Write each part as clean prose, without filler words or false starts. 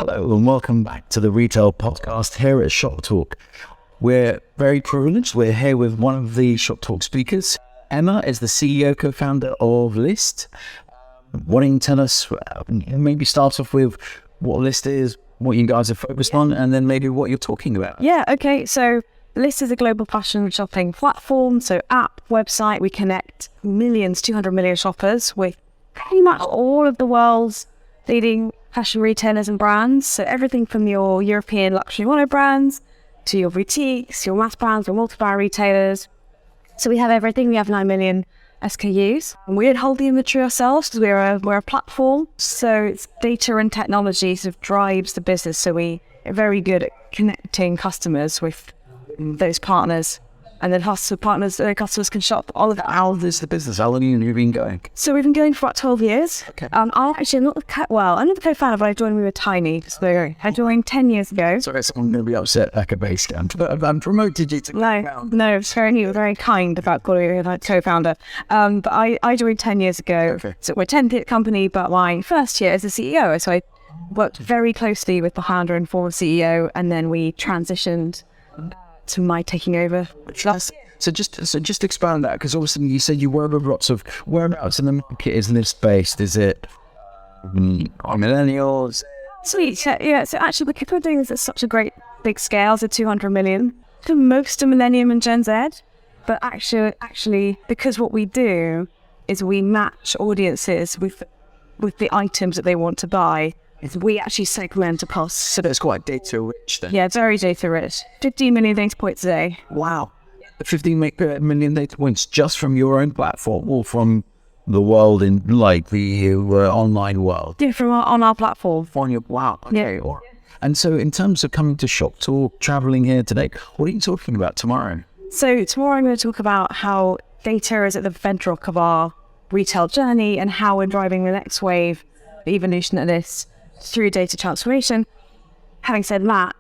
Hello and welcome back to the Retail Podcast here at Shop Talk. We're very privileged. We're here with one of the Shop Talk speakers. Emma is the CEO, co-founder of Lyst. Why don't you tell us, maybe start off with what Lyst is, what you guys are focused on, and then maybe what you're talking about. Yeah, okay. So Lyst is a global fashion shopping platform. So app, website, we connect 200 million shoppers with pretty much all of the world's leading fashion retailers and brands. So everything from your European luxury mono brands to your boutiques, your mass brands, your multi-brand retailers. So we have everything. We have 9 million SKUs. And we don't hold the inventory ourselves because we're a platform. So it's data and technology sort of drives the business. So we are very good at connecting customers with those partners. And then customers can shop all of that. How old is the business? How long have you been going? So we've been going for about 12 years. Okay. I'm not the co-founder, but I joined when we were tiny. So I joined 10 years ago. Sorry, someone's going to be upset back at base camp, but I've promoted you to co-founder. No, it's very kind about calling me a co-founder. But I joined 10 years ago. Okay. So we're a 10th company, but my first year as a CEO. So I worked very closely with the founder and former CEO, and then we transitioned to my taking over. So just expand on that, because obviously you said you work with lots of whereabouts in the market is Lyst based? Is it millennials? Sweet, yeah. So actually, because we're doing this at such a great big scale, so 200 million, to most of Millennium and Gen Z. But actually, because what we do is we match audiences with the items that they want to buy. We actually segment across. So that's quite data rich then. Yeah, very data rich. 15 million data points a day. Wow. 15 million data points just from your own platform or from the world in like the online world? Yeah, on our platform. Wow. Okay. Yeah. And so in terms of coming to Shop Talk, traveling here today, what are you talking about tomorrow? So tomorrow I'm going to talk about how data is at the bedrock of our retail journey and how we're driving the next wave, the evolution of this through data transformation. Having said that,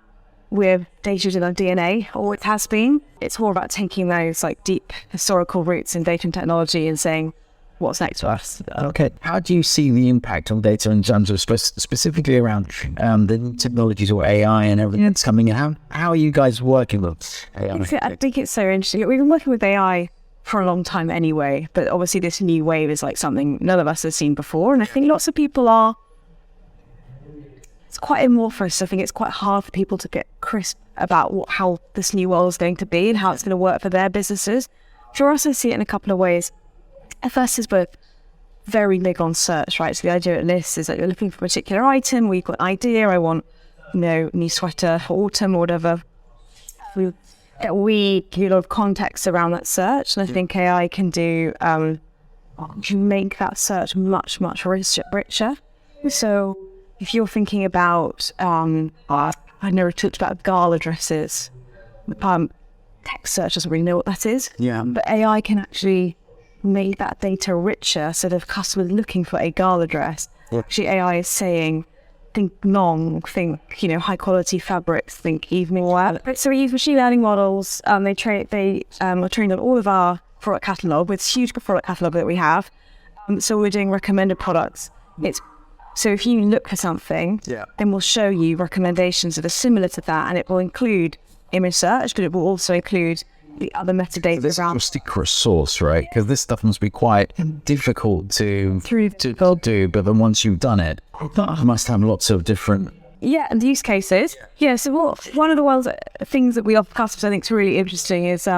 we're data in our DNA, or it has been. It's more about taking those like deep historical roots in data and technology and saying, what's next for us? Okay. How do you see the impact on data in terms of specifically around the new technologies or AI and everything that's coming in? How are you guys working with AI? I think it's so interesting. We've been working with AI for a long time anyway, but obviously this new wave is like something none of us have seen before. And I think lots of people it's quite amorphous. I think it's quite hard for people to get crisp about how this new world is going to be and how it's going to work for their businesses. For us, I see it in a couple of ways. At first is we're very big on search, right? So the idea at Lyst is that you're looking for a particular item, we've got an idea, I want, new sweater for autumn or whatever. We give a lot of context around that search, and I think AI can make that search much, much richer. So if you're thinking about, I never talked about gala dresses. Text search doesn't really know what that is. Yeah. But AI can actually make that data richer, so that if customers looking for a gala dress, actually AI is saying, think long, think high quality fabrics, think evening wear. So we use machine learning models. They are trained on all of our product catalog, with huge product catalog that we have. So we're doing recommended products. So if you look for something, then we'll show you recommendations that are similar to that, and it will include image search, but it will also include the other metadata this around. This is your secret sauce, right? Because this stuff must be quite difficult to do, but then once you've done it, you must have lots of different... Yeah, and the use cases. Yeah, so one of the world's things that we offer customers I think is really interesting is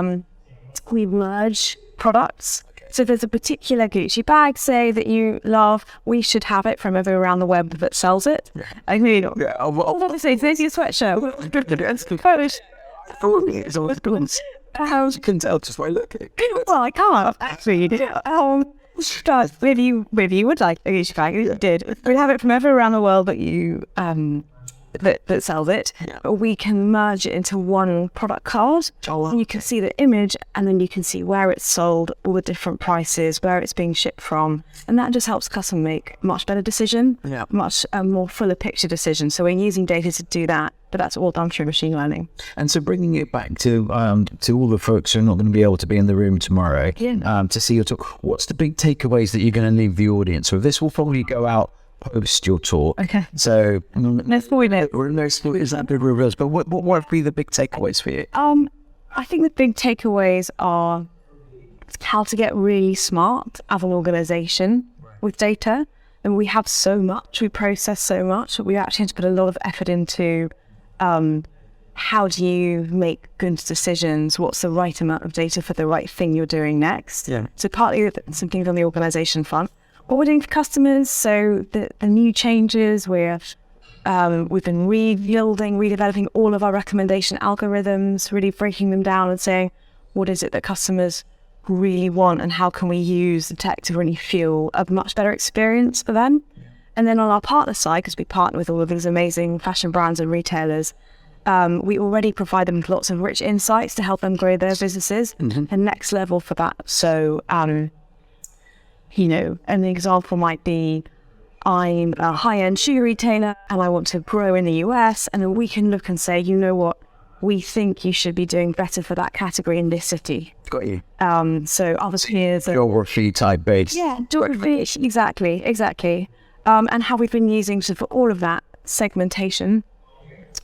we merge products. So if there's a particular Gucci bag, say, that you love, we should have it from everywhere around the web that sells it. I mean, obviously, there's your sweatshirt. How you can tell just by looking. Well, I can't, actually. Maybe you would like a Gucci bag, you did. We have it from everywhere around the world that you... that sells it, but we can merge it into one product card. And you can see the image, and then you can see where it's sold, all the different prices, where it's being shipped from, and that just helps customer make a much better decision, much more fuller picture decision. So we're using data to do that, but that's all done through machine learning. And so bringing it back to all the folks who are not going to be able to be in the room tomorrow to see your talk, what's the big takeaways that you're going to leave the audience with? This will probably go out post your talk. Okay. So No spoilers. no spoilers, that big reveals. But what would be the big takeaways for you? I think the big takeaways are how to get really smart as an organization with data. And we have so much, we process so much, we actually have to put a lot of effort into how do you make good decisions, what's the right amount of data for the right thing you're doing next. Yeah. So partly some things on the organization front. What we're doing for customers, so the new changes, we've been redeveloping all of our recommendation algorithms, really breaking them down and saying, what is it that customers really want and how can we use the tech to really fuel a much better experience for them? Yeah. And then on our partner side, because we partner with all of these amazing fashion brands and retailers, we already provide them with lots of rich insights to help them grow their businesses. Mm-hmm. And next level for that. So, an example might be, I'm a high-end shoe retailer and I want to grow in the US, and then we can look and say, you know what, we think you should be doing better for that category in this city. Got you. So obviously here's a geography type based. Yeah, geography, exactly. And how we've been using for all of that segmentation,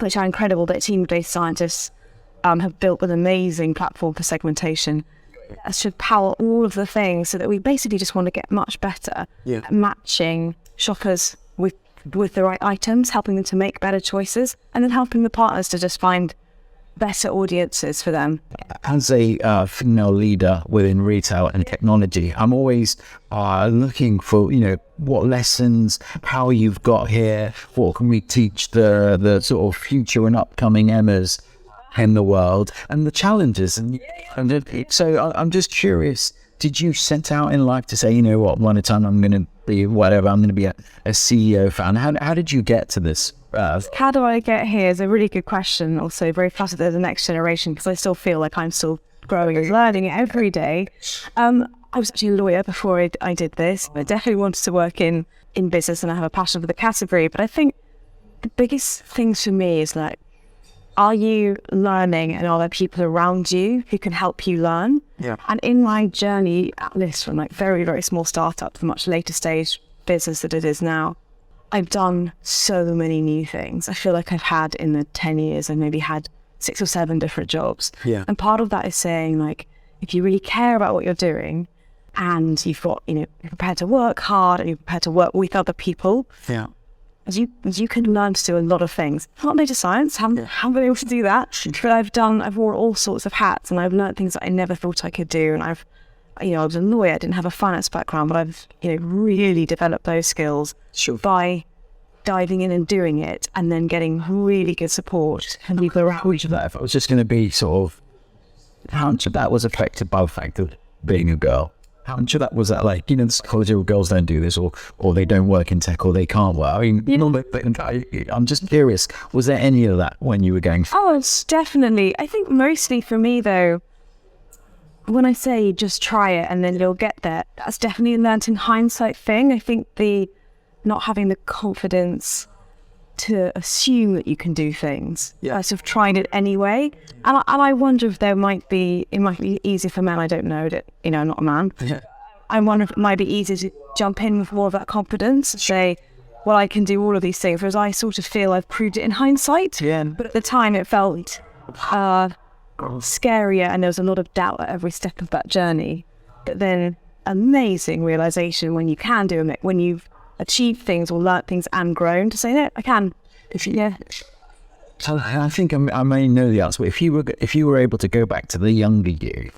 which are incredible, that a team of data scientists have built an amazing platform for segmentation. That should power all of the things so that we basically just want to get much better at matching shoppers with the right items, helping them to make better choices, and then helping the partners to just find better audiences for them. As a female leader within retail and technology, I'm always looking for, what lessons, how you've got here, what can we teach the sort of future and upcoming Emmas in the world, and the challenges. So I'm just curious, did you set out in life to say, one time I'm going to be whatever, I'm going to be a CEO founder? How did you get to this? How do I get here is a really good question. Also very flattered there's the next generation, because I still feel like I'm still growing and learning every day. I was actually a lawyer before I did this. I definitely wanted to work in business, and I have a passion for the category. But I think the biggest thing for me is are you learning, and are there people around you who can help you learn? Yeah. And in my journey at Lyst, from very, very small startup to much later stage business that it is now, I've done so many new things. I feel like I've had in the 10 years, I've maybe had 6 or 7 different jobs. Yeah. And part of that is saying, if you really care about what you're doing and you've got, you're prepared to work hard and you're prepared to work with other people, you can learn to do a lot of things. Not data science, haven't been able to do that, but I've worn all sorts of hats, and I've learned things that I never thought I could do. And I was a lawyer, I didn't have a finance background, but I've, really developed those skills by diving in and doing it, and then getting really good support and people around. How much of that, if I was just going to be how much of that was affected by the fact of being a girl? How much of that was that the psychology of girls don't do this, or they don't work in tech, or they can't work? I mean, I'm just curious, was there any of that when you were going? Oh, it's definitely. I think mostly for me though, when I say just try it and then you'll get there, that's definitely a learnt in hindsight thing. I think the not having the confidence to assume that you can do things. I sort of tried it anyway. And I wonder if it might be easier for men. I don't know that, I'm not a man. Yeah. I wonder if it might be easier to jump in with more of that confidence and say, well, I can do all of these things. Whereas I sort of feel I've proved it in hindsight. Yeah. But at the time it felt scarier, and there was a lot of doubt at every step of that journey. But then amazing realization when you can do it, when you've achieved things or learnt things and grown, to say, no, I can. So I think I may know the answer, but if you were able to go back to the younger you,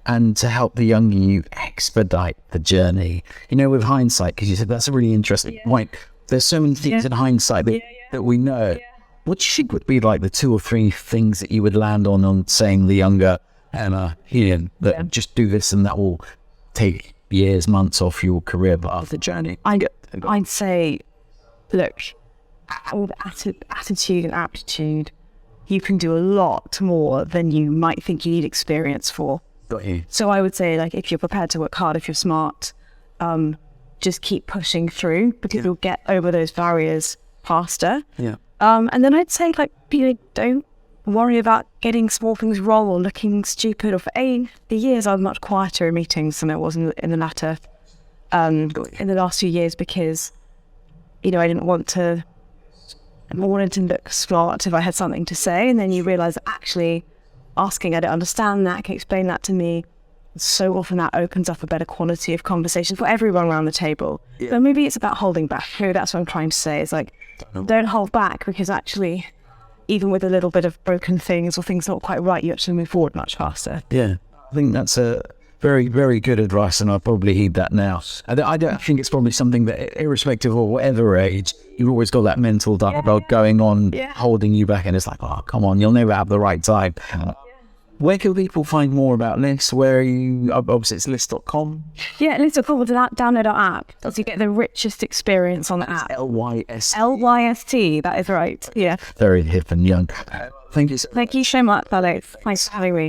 and to help the younger you expedite the journey, with hindsight, because you said that's a really interesting point. There's so many things in hindsight that we know. What do you think would be the 2 or 3 things that you would land on saying the younger Emma Ian, that just do this and that will take years, months off your career path, the journey? I'd say, look, with attitude and aptitude, you can do a lot more than you might think you need experience for. Got you. So I would say, if you're prepared to work hard, if you're smart, just keep pushing through, because you'll get over those barriers faster. Yeah. And then I'd say, don't worry about getting small things wrong or looking stupid. Or for the years, I was much quieter in meetings than I was in the latter. In the last few years, because you know, I wanted to look smart if I had something to say. And then you realise that actually asking, I don't understand that, can you explain that to me? So often that opens up a better quality of conversation for everyone around the table. Yeah. So maybe it's about holding back. Maybe that's what I'm trying to say. It's like, don't hold back, because actually, even with a little bit of broken things or things not quite right, you actually move forward much faster. Yeah, I think that's a very, very good advice, and I'll probably heed that now. I don't think it's probably something that, irrespective of whatever age, you've always got that mental dialogue going on, holding you back, and it's like, oh, come on, you'll never have the right time. Where can people find more about Lyst? Where are you? Obviously, it's lyst.com. Yeah, Lyst.com, will download our app. So you get the richest experience on the app. LYST. LYST, that is right. Yeah. Very hip and young. Thank you. Thank you so much, Alex. Thanks for having me.